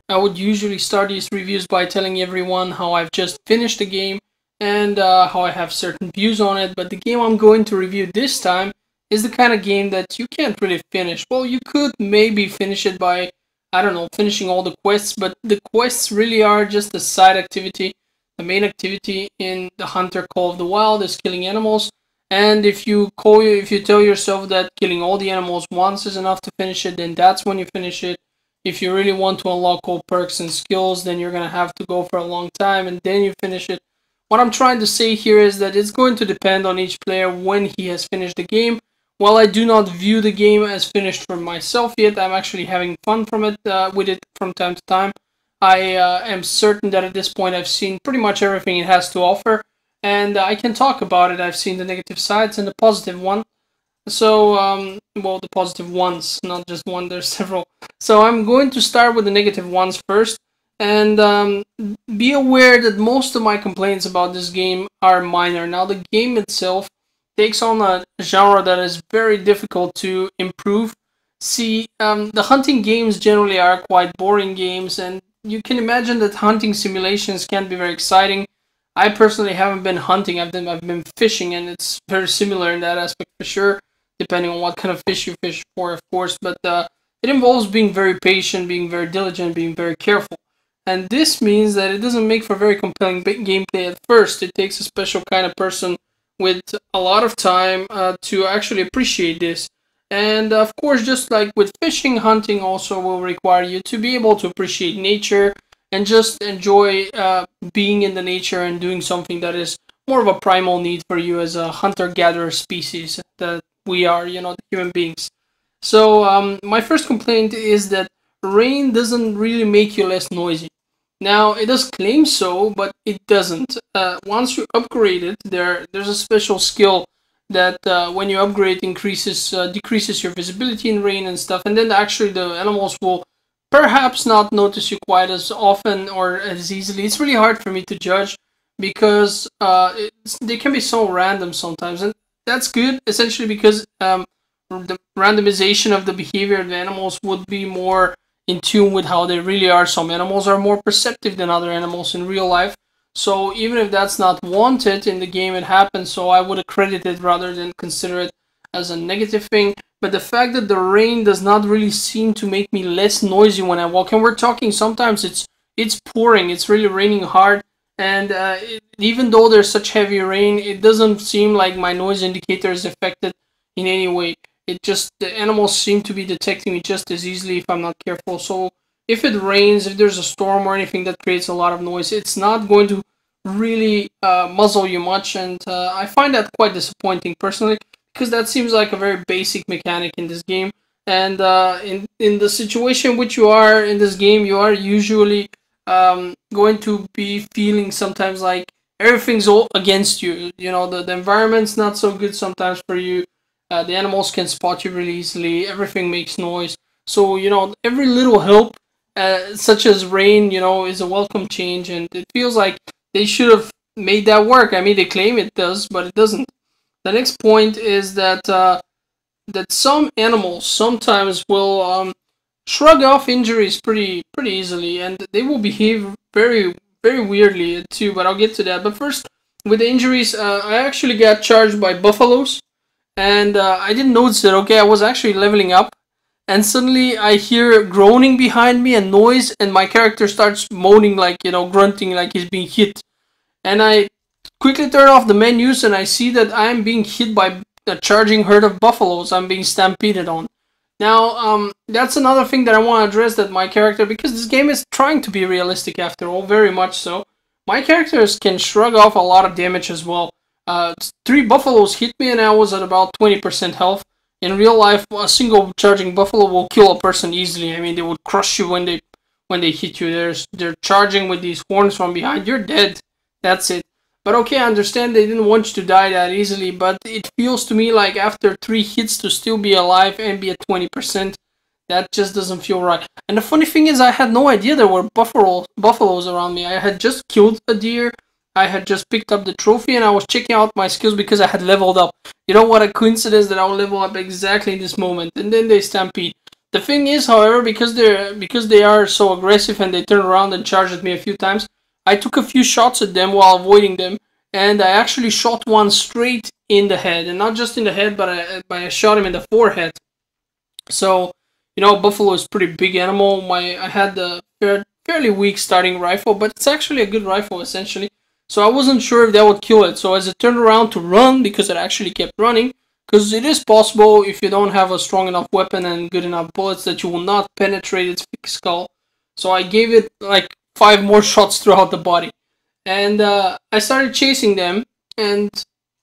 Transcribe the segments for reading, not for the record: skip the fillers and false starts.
I would usually start these reviews by telling everyone how I've just finished the game and how I have certain views on it, but the game I'm going to review this time is the kind of game that you can't really finish. Well, you could maybe finish it by, I don't know, finishing all the quests, but the quests really are just a side activity. The main activity in the Hunter Call of the Wild is killing animals, and if you tell yourself that killing all the animals once is enough to finish it, then that's when you finish it. If you really want to unlock all perks and skills, then you're gonna have to go for a long time and then you finish it. What I'm trying to say here is that it's going to depend on each player when he has finished the game. While I do not view the game as finished for myself yet, I'm actually having fun with it from time to time. I am certain that at this point I've seen pretty much everything it has to offer, and I can talk about it. I've seen the negative sides and the positive one. So, well, the positive ones, not just one, there's several. So I'm going to start with the negative ones first, and be aware that most of my complaints about this game are minor. Now, the game itself takes on a genre that is very difficult to improve. See, the hunting games generally are quite boring games, and you can imagine that hunting simulations can be very exciting. I personally haven't been hunting, I've been fishing, and it's very similar in that aspect for sure, depending on what kind of fish you fish for, of course. But it involves being very patient, being very diligent, being very careful. And this means that it doesn't make for very compelling gameplay at first. It takes a special kind of person with a lot of time to actually appreciate this. And of course, just like with fishing, hunting also will require you to be able to appreciate nature and just enjoy being in the nature and doing something that is more of a primal need for you as a hunter-gatherer species that we are, the human beings. So my first complaint is that rain doesn't really make you less noisy. Now, it does claim so, but it doesn't. Once you upgrade it, there's a special skill that when you upgrade decreases your visibility in rain and stuff, and then actually the animals will perhaps not notice you quite as often or as easily. It's really hard for me to judge because they can be so random sometimes, and that's good essentially because the randomization of the behavior of the animals would be more in tune with how they really are. Some animals are more perceptive than other animals in real life. So even if that's not wanted in the game, it happens. So I would accredit it rather than consider it as a negative thing. But the fact that the rain does not really seem to make me less noisy when I walk, and we're talking sometimes it's pouring, it's really raining hard, and even though there's such heavy rain, it doesn't seem like my noise indicator is affected in any way. The animals seem to be detecting me just as easily if I'm not careful. So if it rains, if there's a storm or anything that creates a lot of noise, it's not going to really muzzle you much, and I find that quite disappointing personally, because that seems like a very basic mechanic in this game. And in the situation which you are in this game, you are usually going to be feeling sometimes like everything's all against you. The environment's not so good sometimes for you. The animals can spot you really easily. Everything makes noise. So, every little help, such as rain, is a welcome change. And it feels like they should have made that work. I mean, they claim it does, but it doesn't. The next point is that some animals sometimes will shrug off injuries pretty easily, and they will behave very very weirdly too. But I'll get to that. But first, with the injuries, I actually got charged by buffaloes, and I didn't notice it. Okay, I was actually leveling up, and suddenly I hear groaning behind me and noise, and my character starts moaning like grunting like he's being hit, and I quickly turn off the menus and I see that I'm being hit by a charging herd of buffaloes. I'm being stampeded on. Now, that's another thing that I want to address, that my character, because this game is trying to be realistic after all, very much so, my characters can shrug off a lot of damage as well. 3 buffaloes hit me and I was at about 20% health. In real life, a single charging buffalo will kill a person easily. I mean, they would crush you when they hit you. They're charging with these horns from behind. You're dead. That's it. But okay, I understand they didn't want you to die that easily, but it feels to me like after 3 hits to still be alive and be at 20%, that just doesn't feel right. And the funny thing is, I had no idea there were buffaloes around me. I had just killed a deer, I had just picked up the trophy, and I was checking out my skills because I had leveled up. You know what a coincidence that I will level up exactly in this moment, and then they stampede. The thing is, however, because they are so aggressive and they turn around and charge at me a few times, I took a few shots at them while avoiding them, and I actually shot one straight in the head, and not just in the head, but I shot him in the forehead. So, buffalo is a pretty big animal. I had the fairly weak starting rifle, but it's actually a good rifle essentially. So I wasn't sure if that would kill it. So as it turned around to run, because it actually kept running, because it is possible if you don't have a strong enough weapon and good enough bullets that you will not penetrate its thick skull. So I gave it like 5 more shots throughout the body, and I started chasing them, and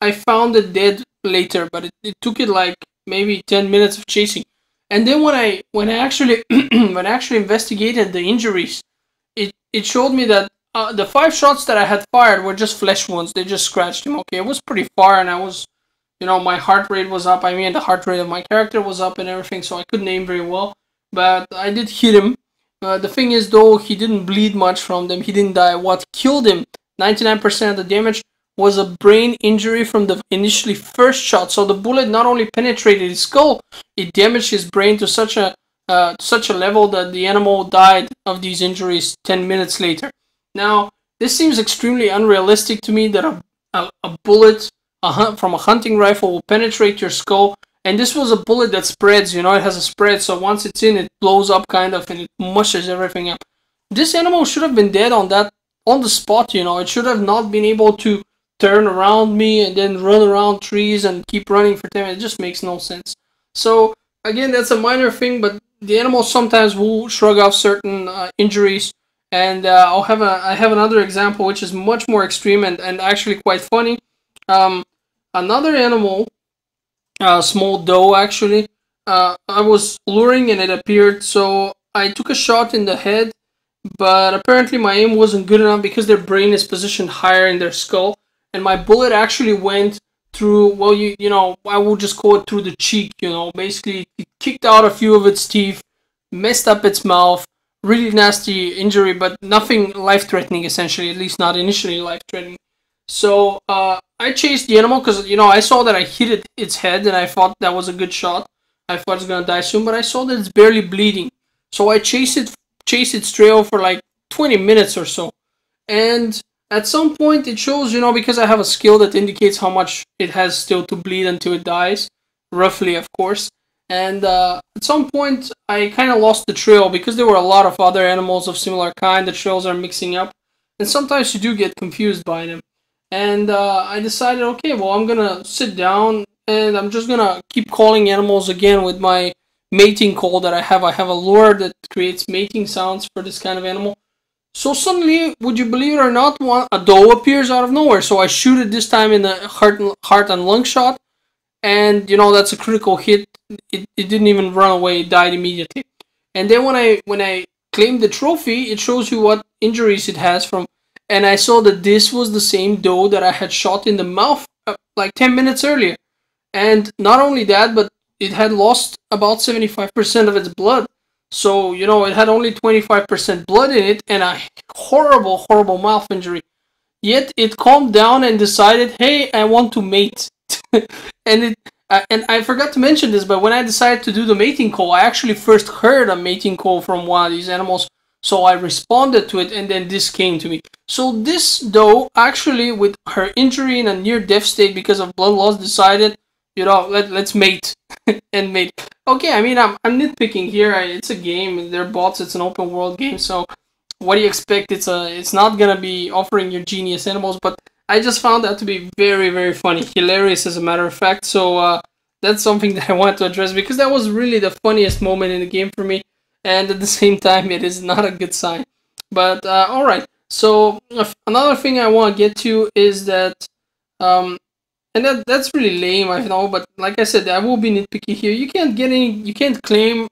I found it dead later. But it took it like maybe 10 minutes of chasing, and then when I actually when I actually investigated the injuries, it showed me that the 5 shots that I had fired were just flesh wounds. They just scratched him. Okay, it was pretty far, and I was, my heart rate was up. I mean, the heart rate of my character was up and everything, so I couldn't aim very well. But I did hit him. The thing is, though, he didn't bleed much from them. He didn't die. What killed him, 99% of the damage, was a brain injury from the initially first shot. So the bullet not only penetrated his skull, it damaged his brain to such a level that the animal died of these injuries 10 minutes later. Now, this seems extremely unrealistic to me that a bullet from a hunting rifle will penetrate your skull. And this was a bullet that spreads, it has a spread, so once it's in, it blows up kind of, and it mushes everything up. This animal should have been dead on the spot, it should have not been able to turn around me and then run around trees and keep running for 10 minutes. It just makes no sense. So, again, that's a minor thing, but the animals sometimes will shrug off certain injuries, and I have another example which is much more extreme and actually quite funny. Another animal, small doe actually, I was luring and it appeared, so I took a shot in the head, but apparently my aim wasn't good enough because their brain is positioned higher in their skull, and my bullet actually went through, well, I will just call it through the cheek, basically it kicked out a few of its teeth, messed up its mouth, really nasty injury, but nothing life-threatening essentially, at least not initially life-threatening. So I chased the animal because, I saw that I hit its head and I thought that was a good shot. I thought it was going to die soon, but I saw that it's barely bleeding. So I chased its trail for like 20 minutes or so. And at some point it shows, because I have a skill that indicates how much it has still to bleed until it dies. Roughly, of course. And at some point I kind of lost the trail because there were a lot of other animals of similar kind. The trails are mixing up. And sometimes you do get confused by them. And I decided, okay, well, I'm gonna sit down and I'm just gonna keep calling animals again with my mating call that I have. I have a lure that creates mating sounds for this kind of animal. So suddenly, would you believe it or not, a doe appears out of nowhere. So I shoot it this time in the heart and lung shot, and that's a critical hit. It didn't even run away; it died immediately. And then when I claimed the trophy, it shows you what injuries it has from. And I saw that this was the same doe that I had shot in the mouth like 10 minutes earlier. And not only that, but it had lost about 75% of its blood. So, it had only 25% blood in it and a horrible, horrible mouth injury. Yet it calmed down and decided, hey, I want to mate. and I forgot to mention this, but when I decided to do the mating call, I actually first heard a mating call from one of these animals. So I responded to it, and then this came to me. So this doe, actually, with her injury in a near-death state because of blood loss, decided, let's mate and mate. Okay, I mean, I'm nitpicking here. It's a game. They're bots. It's an open world game. So what do you expect? It's not gonna be offering you genius animals. But I just found that to be very, very funny, hilarious, as a matter of fact. So that's something that I wanted to address because that was really the funniest moment in the game for me. And at the same time, it is not a good sign. But alright, so another thing I want to get to is that, and that's really lame, I know, but like I said, I will be nitpicky here. You can't claim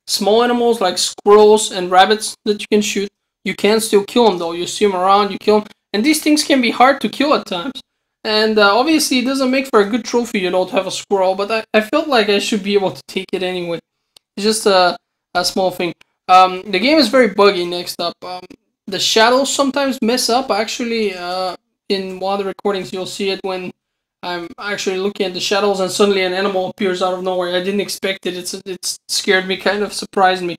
small animals like squirrels and rabbits that you can shoot. You can still kill them though. You see them around, you kill them, and these things can be hard to kill at times. And obviously, it doesn't make for a good trophy, to have a squirrel, but I felt like I should be able to take it anyway. It's just a small thing. The game is very buggy. Next up, the shadows sometimes mess up. Actually, in one of the recordings, you'll see it when I'm actually looking at the shadows, and suddenly an animal appears out of nowhere. I didn't expect it. It scared me, kind of surprised me.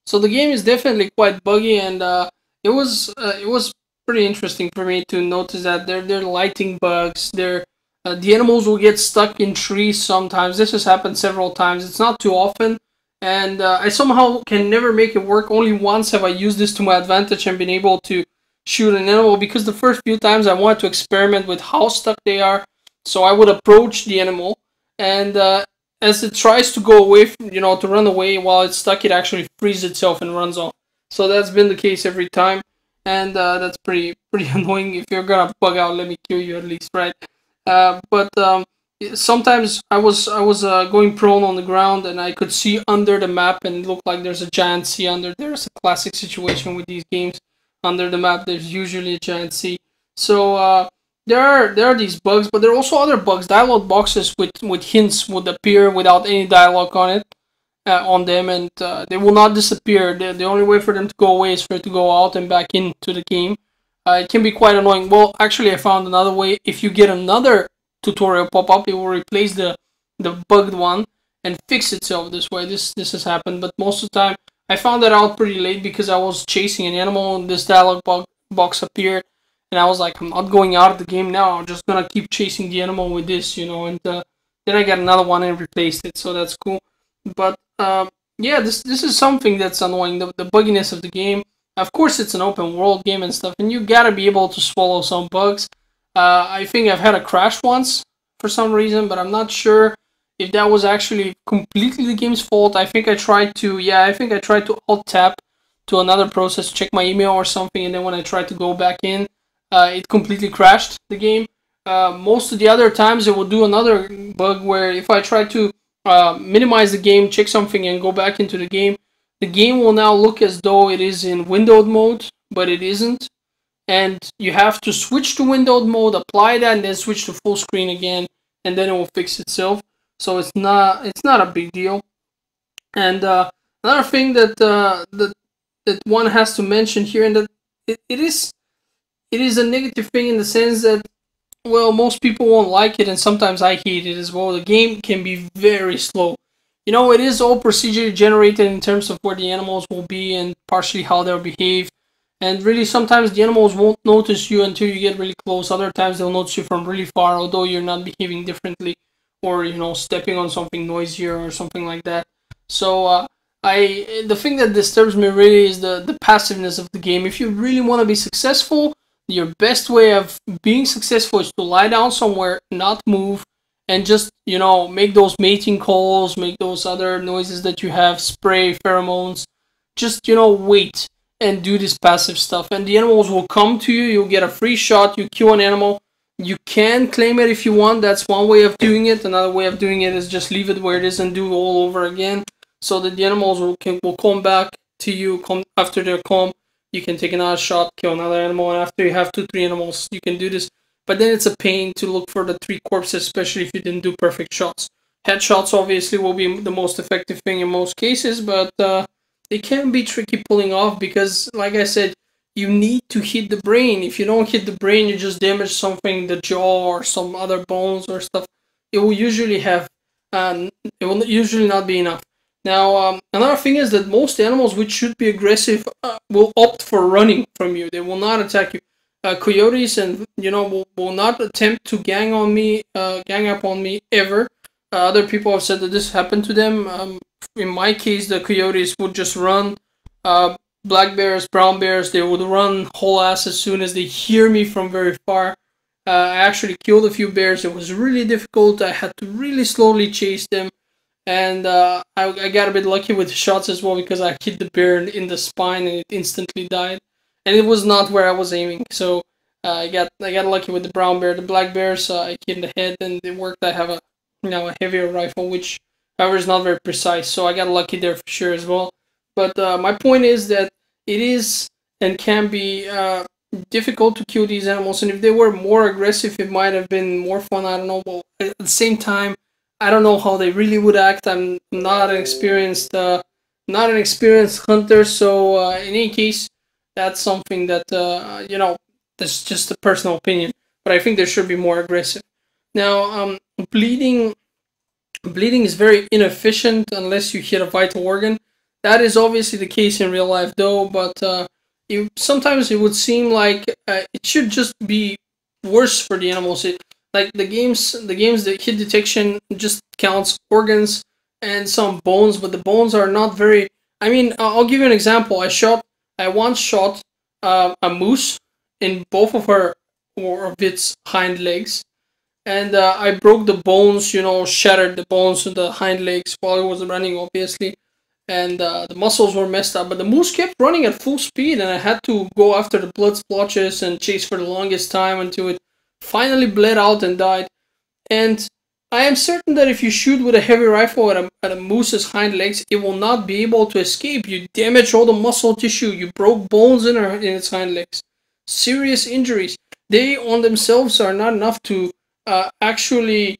So the game is definitely quite buggy, and it was pretty interesting for me to notice that there are lighting bugs. The animals will get stuck in trees sometimes. This has happened several times. It's not too often, and I somehow can never make it work. Only once have I used this to my advantage and been able to shoot an animal, because the first few times I wanted to experiment with how stuck they are. So I would approach the animal, and as it tries to go away, to run away while it's stuck, it actually frees itself and runs off. So that's been the case every time, and that's pretty annoying. If you're gonna bug out, let me kill you at least, right? But sometimes I was going prone on the ground, and I could see under the map, and it looked like there's a giant sea under there. It's a classic situation with these games. Under the map, there's usually a giant sea. So there are these bugs, but there are also other bugs. Dialogue boxes with hints would appear without any dialogue on them, and they will not disappear. The only way for them to go away is for it to go out and back into the game. It can be quite annoying. Well, actually, I found another way. If you get another tutorial pop up, it will replace the bugged one and fix itself this way. This has happened, but most of the time I found that out pretty late because I was chasing an animal and this dialogue box appeared, and I was like, I'm not going out of the game now. I'm just gonna keep chasing the animal with this, and then I got another one and replaced it, so that's cool. But yeah, this is something that's annoying. The bugginess of the game. Of course, it's an open world game and stuff, and you gotta be able to swallow some bugs. I think I've had a crash once for some reason, but I'm not sure if that was actually completely the game's fault. I think I tried to alt tab to another process, check my email or something, and then when I tried to go back in, it completely crashed the game. Most of the other times it will do another bug where if I try to minimize the game, check something, and go back into the game will now look as though it is in windowed mode, but it isn't. And you have to switch to windowed mode, apply that, and then switch to full screen again, and then it will fix itself. So it's not a big deal. And another thing that one has to mention here, and that it is a negative thing in the sense that, well, most people won't like it, and sometimes I hate it as well. The game can be very slow. It is all procedurally generated in terms of where the animals will be and partially how they'll behave. And really, sometimes the animals won't notice you until you get really close. Other times they'll notice you from really far, although you're not behaving differently, or stepping on something noisier or something like that. So the thing that disturbs me really is the passiveness of the game. If you really want to be successful, your best way of being successful is to lie down somewhere, not move, and just make those mating calls, make those other noises that you have, spray pheromones. Just wait and do this passive stuff, and the animals will come to you. You'll get a free shot. You kill an animal. You can claim it if you want. That's one way of doing it. Another way of doing it is just leave it where it is and do all over again, so that the animals will come back to you. Come after they're calm. You can take another shot, kill another animal, and after you have 2-3 animals, you can do this. But then it's a pain to look for the 3 corpses, especially if you didn't do perfect shots. Headshots obviously will be the most effective thing in most cases, but they can be tricky pulling off because, like I said, you need to hit the brain. If you don't hit the brain, you just damage something, the jaw or some other bones or stuff. It will usually not be enough. Now, another thing is that most animals which should be aggressive will opt for running from you. They will not attack you. Coyotes and will not attempt to gang up on me ever. Other people have said that this happened to them. In my case, the coyotes would just run. Black bears, brown bears, they would run whole ass as soon as they hear me from very far. I actually killed a few bears. It was really difficult. I had to really slowly chase them. And I got a bit lucky with the shots as well because I hit the bear in the spine and it instantly died. And it was not where I was aiming. So I got lucky with the brown bear. The black bears, I hit in the head and it worked. I have a heavier rifle, which however is not very precise. So I got lucky there for sure as well. But my point is that it is and can be difficult to kill these animals. And if they were more aggressive, it might have been more fun. I don't know. But at the same time, I don't know how they really would act. I'm not an experienced hunter. So in any case, that's something that that's just a personal opinion. But I think they should be more aggressive. Now, bleeding bleeding is very inefficient unless you hit a vital organ. That is obviously the case in real life, though. But sometimes it would seem like it should just be worse for the animals. Like the games, the hit detection just counts organs and some bones, but the bones are not very. I mean, I'll give you an example. I once shot a moose in both of her or of its hind legs, and I broke the bones, shattered the bones of the hind legs while I was running, obviously, and the muscles were messed up. But the moose kept running at full speed, and I had to go after the blood splotches and chase for the longest time until it finally bled out and died. And I am certain that if you shoot with a heavy rifle at a moose's hind legs, it will not be able to escape. You damage all the muscle tissue. You broke bones in its hind legs. Serious injuries. They on themselves are not enough to actually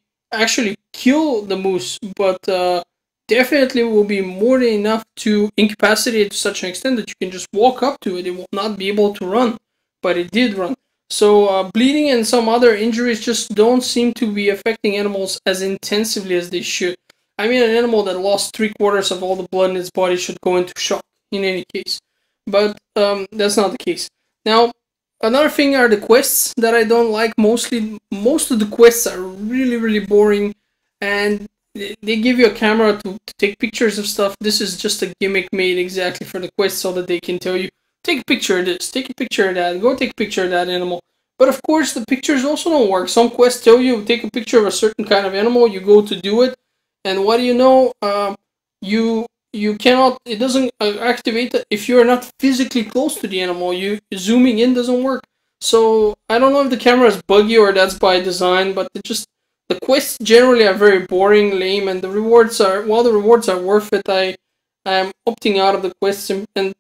kill the moose, but definitely will be more than enough to incapacitate it to such an extent that you can just walk up to it. It will not be able to run, but it did run. So bleeding and some other injuries just don't seem to be affecting animals as intensively as they should. I mean, an animal that lost 3/4 of all the blood in its body should go into shock in any case. But that's not the case. Now, another thing are the quests that I don't like. Most of the quests are really, really boring, and they give you a camera to take pictures of stuff. This is just a gimmick made exactly for the quest so that they can tell you, take a picture of this, take a picture of that, go take a picture of that animal. But of course, the pictures also don't work. Some quests tell you, take a picture of a certain kind of animal, you go to do it, and what do you know? You cannot, it doesn't activate if you're not physically close to the animal. Zooming in doesn't work. So I don't know if the camera is buggy or that's by design, but the quests generally are very boring, lame, and the rewards are, while the rewards are worth it, I am opting out of the quests and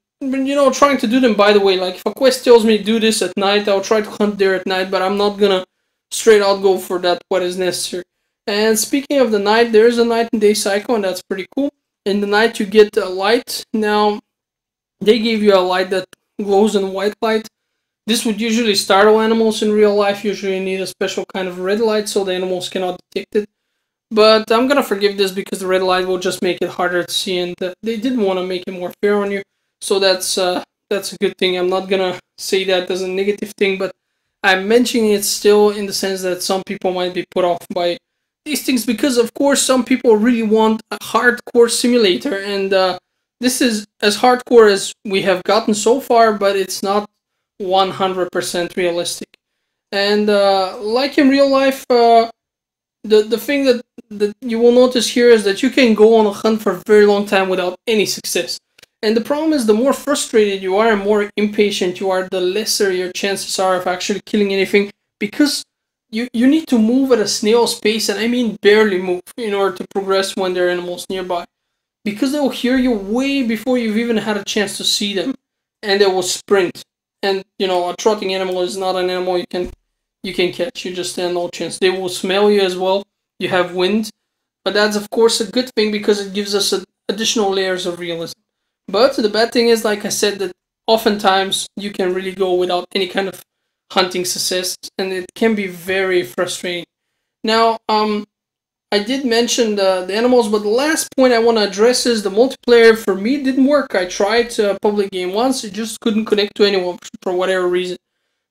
trying to do them by the way. Like if a quest tells me do this at night, I'll try to hunt there at night, but I'm not gonna straight out go for that what is necessary. And speaking of the night, there is a night and day cycle, and that's pretty cool. In the night you get a light. Now they give you a light that glows in white light. This would usually startle animals in real life. Usually you need a special kind of red light so the animals cannot detect it. But I'm gonna forgive this because the red light will just make it harder to see, and they didn't want to make it more fair on you. So that's a good thing. I'm not gonna say that as a negative thing, but I'm mentioning it still in the sense that some people might be put off by these things because, of course, some people really want a hardcore simulator, and this is as hardcore as we have gotten so far, but it's not 100% realistic. And like in real life, the thing that you will notice here is that you can go on a hunt for a very long time without any success. And the problem is, the more frustrated you are and more impatient you are, the lesser your chances are of actually killing anything, because you need to move at a snail's pace, and I mean barely move, in order to progress when there are animals nearby. Because they will hear you way before you've even had a chance to see them, and they will sprint. And a trotting animal is not an animal you can catch. You just stand no chance. They will smell you as well. You have wind, but that's of course a good thing because it gives us additional layers of realism. But the bad thing is, like I said, that oftentimes you can really go without any kind of hunting success, and it can be very frustrating. Now, I did mention the animals, but the last point I want to address is the multiplayer. For me, didn't work. I tried a public game once, it just couldn't connect to anyone for whatever reason.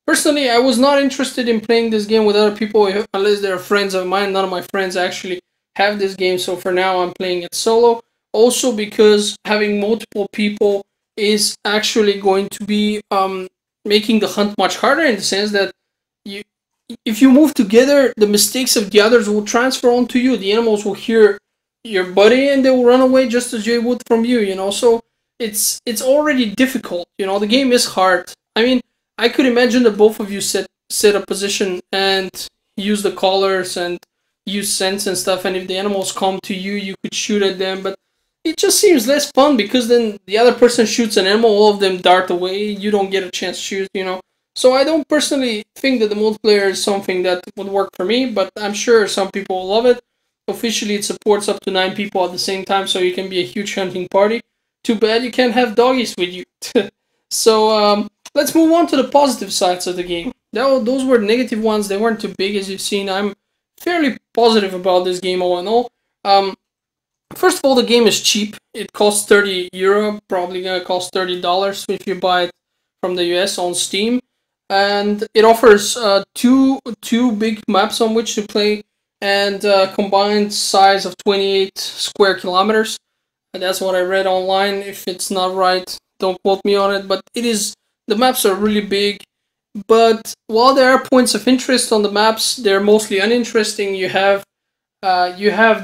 Personally, I was not interested in playing this game with other people unless they're friends of mine. None of my friends actually have this game, so for now I'm playing it solo. Also because having multiple people is actually going to be making the hunt much harder, in the sense that if you move together, the mistakes of the others will transfer onto you. The animals will hear your buddy and they will run away just as they would from you, So it's already difficult, The game is hard. I mean, I could imagine that both of you set a position and use the collars and use scents and stuff, and if the animals come to you, you could shoot at them, but it just seems less fun because then the other person shoots an animal, all of them dart away, you don't get a chance to shoot, So I don't personally think that the multiplayer is something that would work for me, but I'm sure some people will love it. Officially, it supports up to 9 people at the same time, so you can be a huge hunting party. Too bad you can't have doggies with you. So let's move on to the positive sides of the game. Those were negative ones. They weren't too big, as you've seen. I'm fairly positive about this game all in all. First of all, the game is cheap. It costs €30, probably gonna cost $30 if you buy it from the US on Steam, and it offers two big maps on which to play, and combined size of 28 square kilometers. And that's what I read online. If it's not right, don't quote me on it. But it is, the maps are really big. But while there are points of interest on the maps, they're mostly uninteresting. You have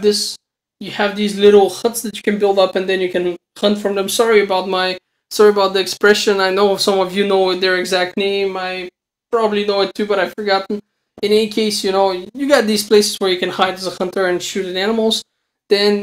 this you have these little huts that you can build up, and then you can hunt from them. Sorry about the expression. I know some of you know their exact name. I probably know it too, but I've forgotten. In any case, you got these places where you can hide as a hunter and shoot at animals. Then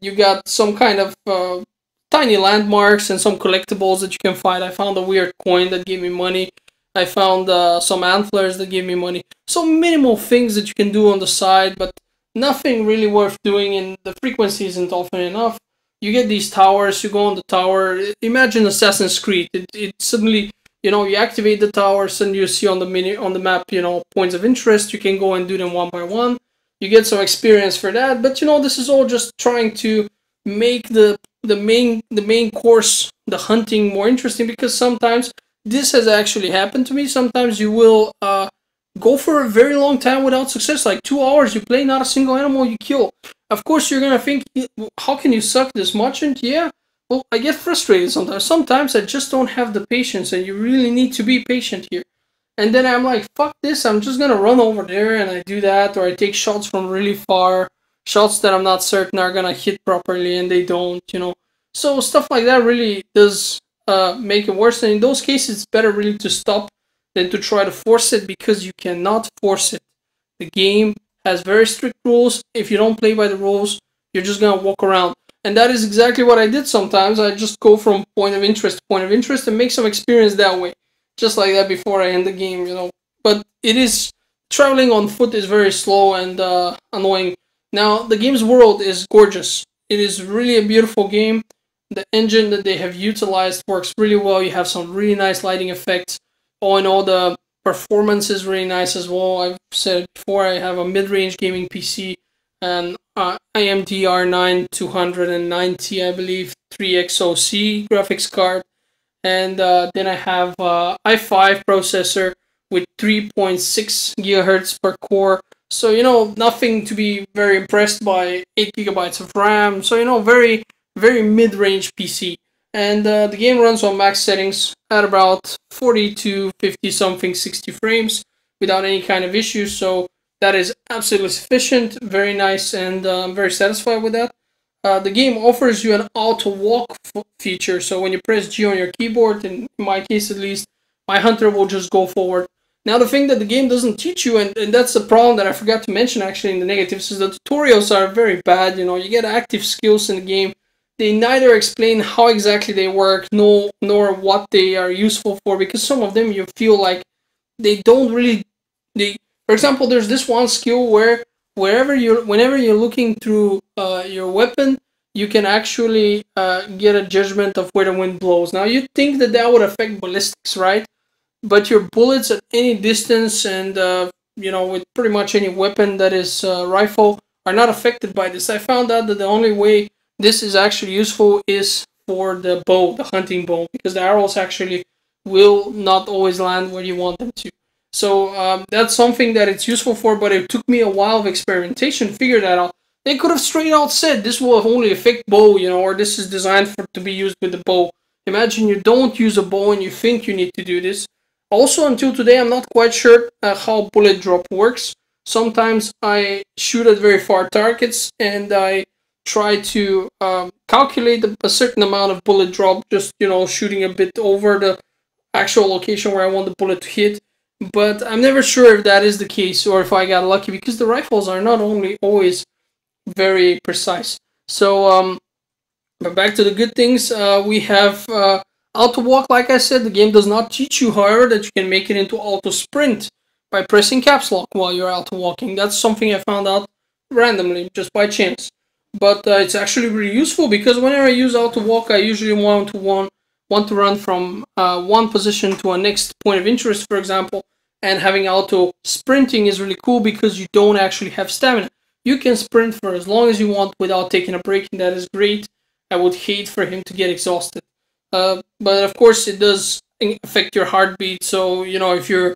you got some kind of tiny landmarks and some collectibles that you can find. I found a weird coin that gave me money. I found some antlers that gave me money. So minimal things that you can do on the side, but nothing really worth doing, and the frequency isn't often enough. You get these towers, you go on the tower. Imagine Assassin's Creed. It suddenly, you activate the towers and you see on the map, points of interest. You can go and do them one by one. You get some experience for that, but this is all just trying to make the main course, the hunting, more interesting, because sometimes this has actually happened to me. Sometimes you will go for a very long time without success, like 2 hours. You play, not a single animal you kill. Of course, you're gonna think, how can you suck this much? And yeah, well, I get frustrated sometimes. Sometimes I just don't have the patience, and you really need to be patient here. And then I'm like, fuck this, I'm just gonna run over there, and I do that, or I take shots from really far, shots that I'm not certain are gonna hit properly, and they don't, So stuff like that really does make it worse, and in those cases, it's better really to stop than to try to force it, because you cannot force it. The game has very strict rules. If you don't play by the rules, you're just gonna walk around. And that is exactly what I did sometimes. I just go from point of interest to point of interest and make some experience that way. Just like that before I end the game, But traveling on foot is very slow and annoying. Now, the game's world is gorgeous. It is really a beautiful game. The engine that they have utilized works really well. You have some really nice lighting effects. All in all, the performance is really nice as well. I've said it before, I have a mid-range gaming PC, and AMD R9 290, I believe, 3XOC graphics card. And then I have i5 processor with 3.6 gigahertz per core. So, nothing to be very impressed by. 8 gigabytes of RAM. So, very, very mid-range PC. And the game runs on max settings at about 40 to 50 something 60 frames without any kind of issues. So that is absolutely sufficient, very nice, and I'm very satisfied with that. The game offers you an auto walk feature. So when you press G on your keyboard, in my case at least, my hunter will just go forward. Now the thing that the game doesn't teach you, and that's the problem that I forgot to mention actually in the negatives, is the tutorials are very bad. You get active skills in the game. They neither explain how exactly they work, nor what they are useful for, because some of them you feel like they don't really. For example, there's this one skill where whenever you're looking through your weapon, you can actually get a judgment of where the wind blows. Now you'd think that would affect ballistics, right? But your bullets at any distance and with pretty much any weapon that is rifle are not affected by this. I found out that the only way this is actually useful is for the bow, the hunting bow, because the arrows actually will not always land where you want them to. So that's something that it's useful for, but it took me a while of experimentation to figure that out. They could have straight out said this will only affect bow, or this is designed to be used with the bow. Imagine you don't use a bow and you think you need to do this. Also, until today, I'm not quite sure how bullet drop works. Sometimes I shoot at very far targets and I try to calculate a certain amount of bullet drop, just shooting a bit over the actual location where I want the bullet to hit. But I'm never sure if that is the case or if I got lucky, because the rifles are not only always very precise. So but back to the good things, we have auto walk. Like I said, the game does not teach you, however, that you can make it into auto sprint by pressing caps lock while you're auto walking. That's something I found out randomly, just by chance. But it's actually really useful, because whenever I use auto walk, I usually want to run from one position to a next point of interest, for example. And having auto sprinting is really cool because you don't actually have stamina. You can sprint for as long as you want without taking a break, and that is great. I would hate for him to get exhausted. But of course, it does affect your heartbeat. So you know, if you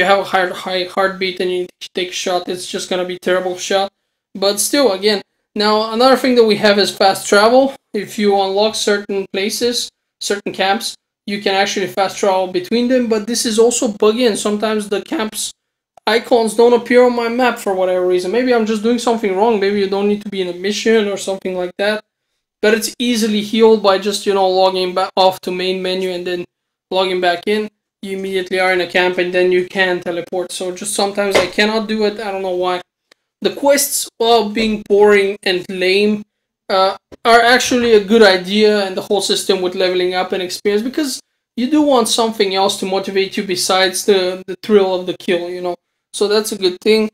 have a high heartbeat and you take a shot, it's just gonna be a terrible shot. But still, again, now another thing that we have is fast travel. If you unlock certain places, certain camps, you can actually fast travel between them. But this is also buggy, and sometimes the camps icons don't appear on my map for whatever reason. Maybe I'm just doing something wrong. Maybe you don't need to be in a mission or something like that. But it's easily healed by just, you know, logging back off to main menu and then logging back in. You immediately are in a camp and then you can teleport. So just sometimes I cannot do it. I don't know why. The quests, while being boring and lame, are actually a good idea, and the whole system with leveling up and experience, because you do want something else to motivate you besides the thrill of the kill, you know. So that's a good thing.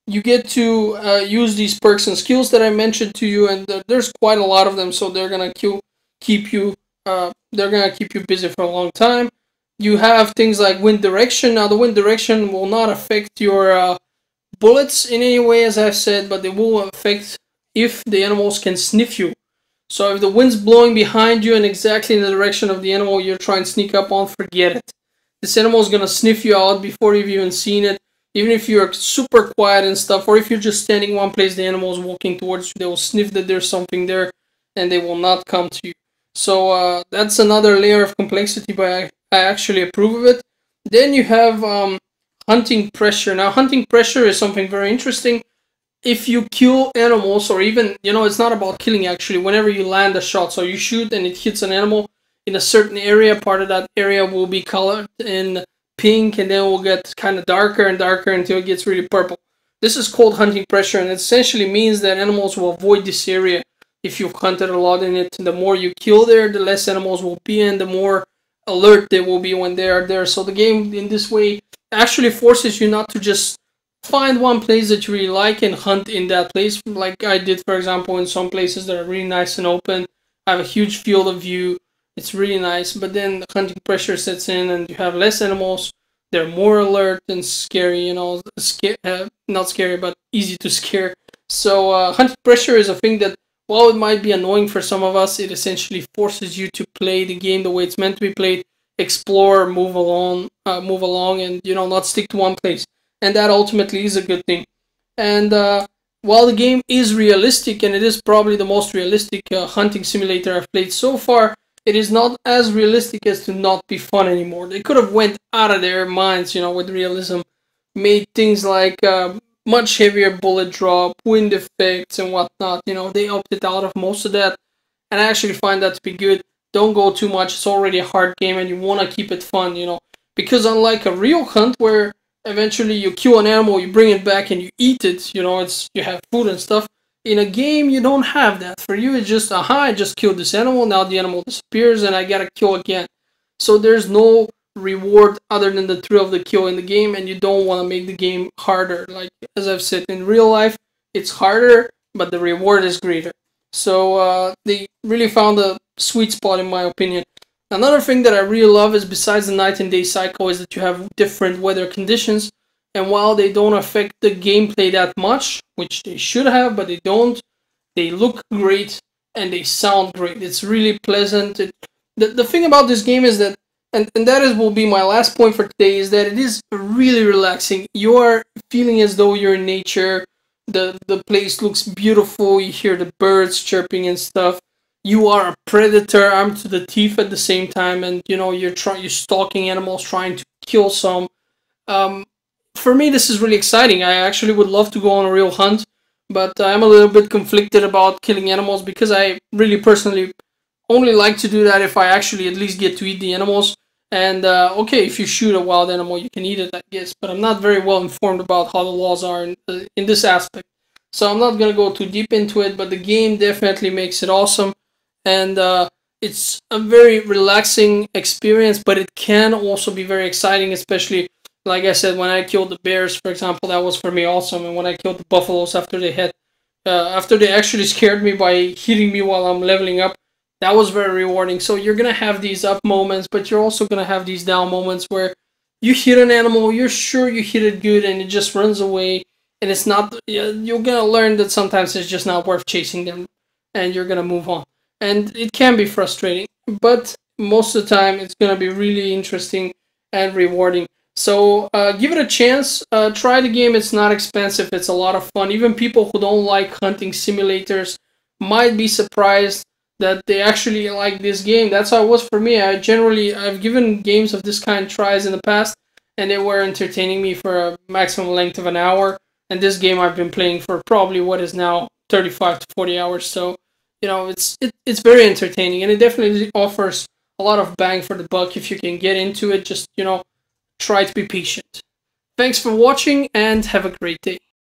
You get to use these perks and skills that I mentioned to you, and there's quite a lot of them, so they're gonna keep you busy for a long time. You have things like wind direction. Now the wind direction will not affect your bullets in any way, as I've said, but they will affect if the animals can sniff you. So if the wind's blowing behind you and exactly in the direction of the animal you're trying to sneak up on, forget it. This animal is gonna sniff you out before you've even seen it. Even if you're super quiet and stuff, or if you're just standing one place, the animal is walking towards you, they will sniff that there's something there, and they will not come to you. So that's another layer of complexity, but I actually approve of it. Then you have hunting pressure. Now, hunting pressure is something very interesting. If you kill animals, or even, you know, it's not about killing actually, whenever you land a shot, so you shoot and it hits an animal in a certain area, part of that area will be colored in pink, and then it will get kind of darker and darker until it gets really purple. This is called hunting pressure, and it essentially means that animals will avoid this area if you've hunted a lot in it. The more you kill there, the less animals will be, and the more alert they will be when they are there. So the game, in this way, actually forces you not to just find one place that you really like and hunt in that place, like I did, for example, in some places that are really nice and open. I have a huge field of view. It's really nice, but then the hunting pressure sets in and you have less animals. They're more alert and scary, you know, not scary, but easy to scare. So hunting pressure is a thing that, while it might be annoying for some of us, it essentially forces you to play the game the way it's meant to be played, explore, move along, and, you know, not stick to one place. And that ultimately is a good thing. And while the game is realistic, and it is probably the most realistic hunting simulator I've played so far, it is not as realistic as to not be fun anymore. They could have went out of their minds, you know, with realism, made things like much heavier bullet drop, wind effects, and whatnot. You know, they opted out of most of that, and I actually find that to be good. Don't go too much. It's already a hard game, and you want to keep it fun, you know, because unlike a real hunt where eventually you kill an animal, you bring it back, and you eat it, you know, you have food and stuff. In a game, you don't have that. For you, it's just, aha, I just killed this animal, now the animal disappears, and I gotta kill again. So there's no reward other than the thrill of the kill in the game, and you don't want to make the game harder. Like, as I've said, in real life, it's harder, but the reward is greater. So they really found a sweet spot, in my opinion. Another thing that I really love is, besides the night and day cycle, is that you have different weather conditions. And while they don't affect the gameplay that much, which they should have, but they don't, they look great and they sound great. It's really pleasant. The thing about this game is that, and that will be my last point for today, is that it is really relaxing. You are feeling as though you're in nature. The place looks beautiful. You hear the birds chirping and stuff. You are a predator armed to the teeth at the same time, and you know you're stalking animals, trying to kill some. For me, this is really exciting. I actually would love to go on a real hunt, but I'm a little bit conflicted about killing animals, because I really personally only like to do that if I actually at least get to eat the animals. And okay, if you shoot a wild animal, you can eat it, I guess, but I'm not very well informed about how the laws are in this aspect. So I'm not going to go too deep into it, but the game definitely makes it awesome. And it's a very relaxing experience, but it can also be very exciting, especially, like I said, when I killed the bears, for example, that was for me awesome. And when I killed the buffaloes after they actually scared me by hitting me while I'm leveling up, that was very rewarding. So you're gonna have these up moments, but you're also gonna have these down moments where you hit an animal, you're sure you hit it good, and it just runs away, and it's not. You're gonna learn that sometimes it's just not worth chasing them, and you're gonna move on. And it can be frustrating, but most of the time it's gonna be really interesting and rewarding. So give it a chance. Try the game. It's not expensive. It's a lot of fun. Even people who don't like hunting simulators might be surprised that they actually like this game. That's how it was for me. I've given games of this kind tries in the past, and they were entertaining me for a maximum length of an hour. And this game I've been playing for probably what is now 35 to 40 hours. So it's very entertaining, and it definitely offers a lot of bang for the buck if you can get into it. Just try to be patient. Thanks for watching, and have a great day.